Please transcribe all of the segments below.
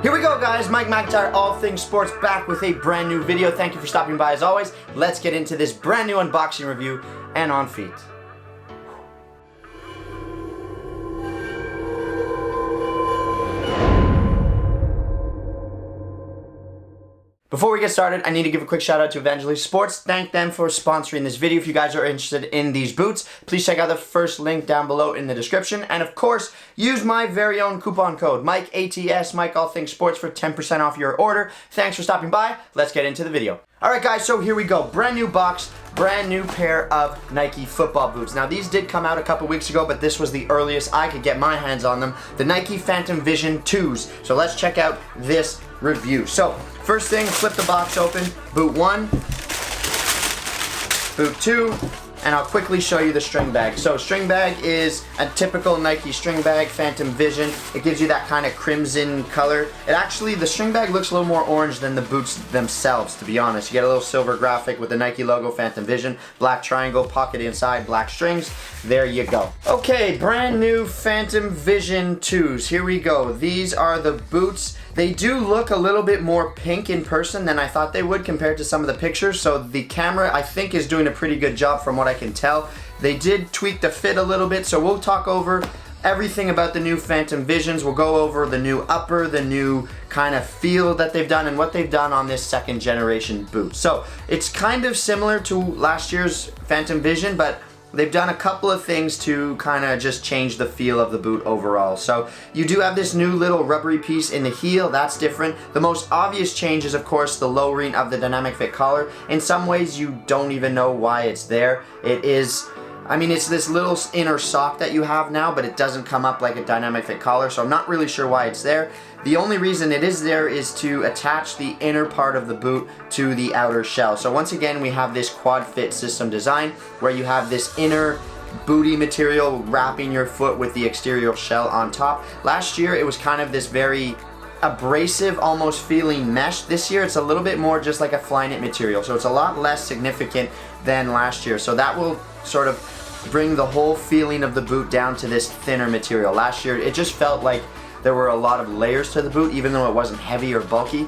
Here we go, guys. Mike McIntyre, All Things Sports, back with a brand new video. Thank you for stopping by as always. Let's get into this brand new unboxing review and on feet. Before we get started, I need to give a quick shout out to Evangelist Sports. Thank them for sponsoring this video. If you guys are interested in these boots, please check out the first link down below in the description. And of course, use my very own coupon code, Mike ATS, Mike All Things Sports, for 10% off your order. Thanks for stopping by. Let's get into the video. Alright guys, so here we go. Brand new box, brand new pair of Nike football boots. Now these did come out a couple weeks ago, but this was the earliest I could get my hands on them. The Nike PhantomVSN IIs. So let's check out this review. So, first thing, flip the box open. Boot 1, boot 2, and I'll quickly show you the string bag. So string bag is a typical Nike string bag, PhantomVSN. It gives you that kind of crimson color. The string bag looks a little more orange than the boots themselves, to be honest. You get a little silver graphic with the Nike logo, PhantomVSN, black triangle, pocket inside, black strings. There you go. Okay, brand new PhantomVSN IIs. Here we go. These are the boots. They do look a little bit more pink in person than I thought they would compared to some of the pictures, so the camera I think is doing a pretty good job from what I can tell. They did tweak the fit a little bit, so we'll talk over everything about the new PhantomVSNs. We'll go over the new upper, the new kind of feel that they've done, and what they've done on this second generation boot. So it's kind of similar to last year's PhantomVSN, but they've done a couple of things to kind of just change the feel of the boot overall. So you do have this new little rubbery piece in the heel. That's different. The most obvious change is, of course, the lowering of the dynamic fit collar. In some ways, you don't even know why it's there. It's this little inner sock that you have now, but it doesn't come up like a dynamic fit collar, so I'm not really sure why it's there. The only reason it is there is to attach the inner part of the boot to the outer shell. So once again, we have this quad fit system design where you have this inner booty material wrapping your foot with the exterior shell on top. Last year, it was kind of this very abrasive, almost feeling mesh. This year, it's a little bit more just like a Flyknit material, so it's a lot less significant than last year. So that will sort of bring the whole feeling of the boot down to this thinner material. Last year, it just felt like there were a lot of layers to the boot, even though it wasn't heavy or bulky.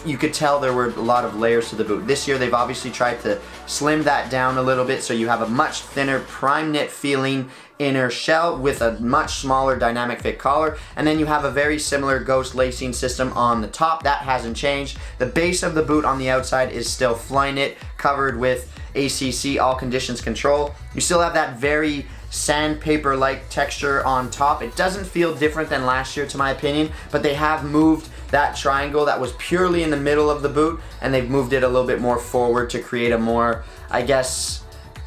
You could tell there were a lot of layers to the boot. This year, they've obviously tried to slim that down a little bit, so you have a much thinner, prime knit feeling inner shell with a much smaller dynamic fit collar, and then you have a very similar ghost lacing system on the top. That hasn't changed. The base of the boot on the outside is still Flyknit, covered with ACC, all conditions control. You still have that very sandpaper-like texture on top. It doesn't feel different than last year, to my opinion, but they have moved that triangle that was purely in the middle of the boot, and they've moved it a little bit more forward to create a more, I guess,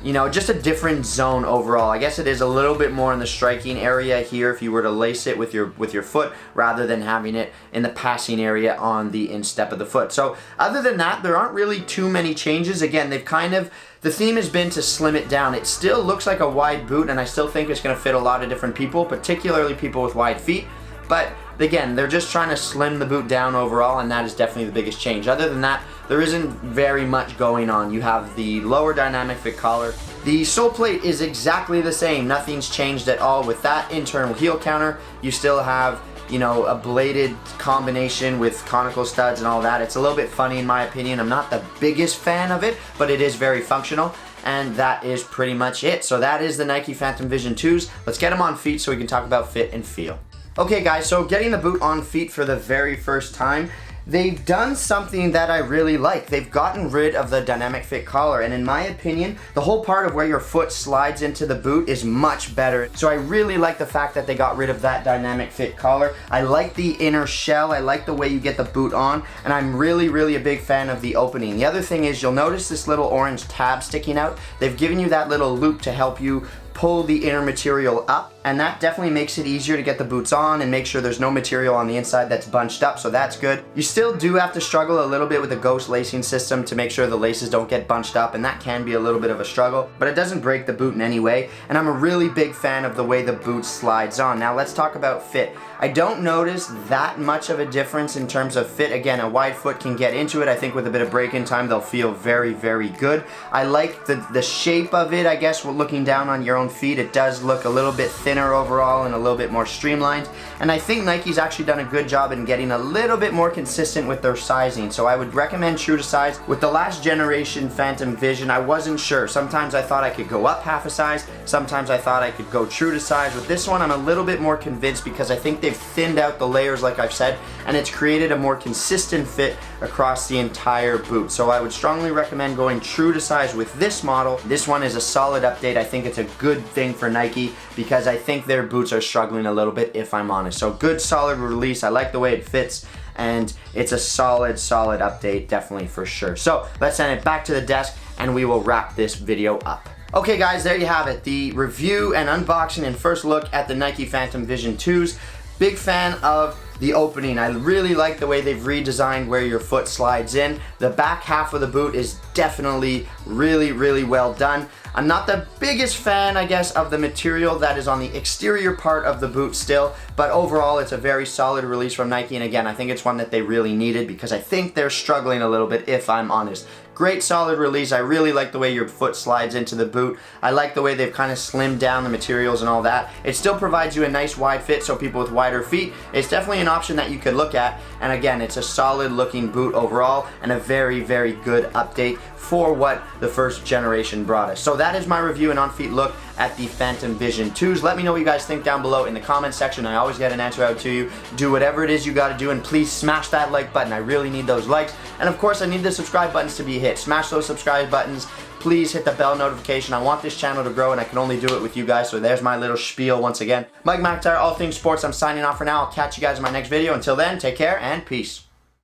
just a different zone overall. I guess it is a little bit more in the striking area here if you were to lace it with your foot, rather than having it in the passing area on the instep of the foot. So other than that, there aren't really too many changes. Again, the theme has been to slim it down. It still looks like a wide boot, and I still think it's going to fit a lot of different people, particularly people with wide feet. But again, they're just trying to slim the boot down overall, and that is definitely the biggest change. Other than that, there isn't very much going on. You have the lower dynamic fit collar. The sole plate is exactly the same. Nothing's changed at all with that internal heel counter. You still have, a bladed combination with conical studs and all that. It's a little bit funny in my opinion. I'm not the biggest fan of it, but it is very functional. And that is pretty much it. So that is the Nike PhantomVSN IIs. Let's get them on feet so we can talk about fit and feel. Okay guys, so getting the boot on feet for the very first time, they've done something that I really like. They've gotten rid of the dynamic fit collar, and in my opinion, the whole part of where your foot slides into the boot is much better. So I really like the fact that they got rid of that dynamic fit collar. I like the inner shell, I like the way you get the boot on, and I'm really a big fan of the opening. The other thing is, you'll notice this little orange tab sticking out. They've given you that little loop to help you pull the inner material up, and that definitely makes it easier to get the boots on and make sure there's no material on the inside that's bunched up, so that's good. You still do have to struggle a little bit with the ghost lacing system to make sure the laces don't get bunched up, and that can be a little bit of a struggle, but it doesn't break the boot in any way, and I'm a really big fan of the way the boot slides on. Now let's talk about fit. I don't notice that much of a difference in terms of fit. Again, a wide foot can get into it. I think with a bit of break-in time, they'll feel very, very good. I like the shape of it, I guess, looking down on your own feet. It does look a little bit thinner overall and a little bit more streamlined. And I think Nike's actually done a good job in getting a little bit more consistent with their sizing. So I would recommend true to size. With the last generation Phantom Vision, I wasn't sure. Sometimes I thought I could go up half a size. Sometimes I thought I could go true to size. With this one, I'm a little bit more convinced because I think they've thinned out the layers, like I've said, and it's created a more consistent fit across the entire boot. So I would strongly recommend going true to size with this model. This one is a solid update. I think it's a good thing for Nike because I think their boots are struggling a little bit, if I'm honest. So good, solid release. I like the way it fits, and it's a solid update, definitely, for sure. So let's send it back to the desk and we will wrap this video up. Okay guys, there you have it. The review and unboxing and first look at the Nike Phantom Vision 2s. Big fan of the opening. I really like the way they've redesigned where your foot slides in. The back half of the boot is definitely really well done. I'm not the biggest fan, I guess, of the material that is on the exterior part of the boot still, but overall it's a very solid release from Nike, and again, I think it's one that they really needed because I think they're struggling a little bit, if I'm honest. Great solid release. I really like the way your foot slides into the boot. I like the way they've kind of slimmed down the materials and all that. It still provides you a nice wide fit, so people with wider feet, it's definitely an option that you could look at. And again, it's a solid looking boot overall and a very good update for what the first generation brought us. So that is my review and on-feet look at the Phantom Vision 2s. Let me know what you guys think down below in the comment section. I always get an answer out to you. Do whatever it is you gotta do, and please smash that like button. I really need those likes. And of course, I need the subscribe buttons to be hit. Smash those subscribe buttons. Please hit the bell notification. I want this channel to grow, and I can only do it with you guys. So there's my little spiel once again. Mike McIntyre, all things sports. I'm signing off for now. I'll catch you guys in my next video. Until then, take care and peace.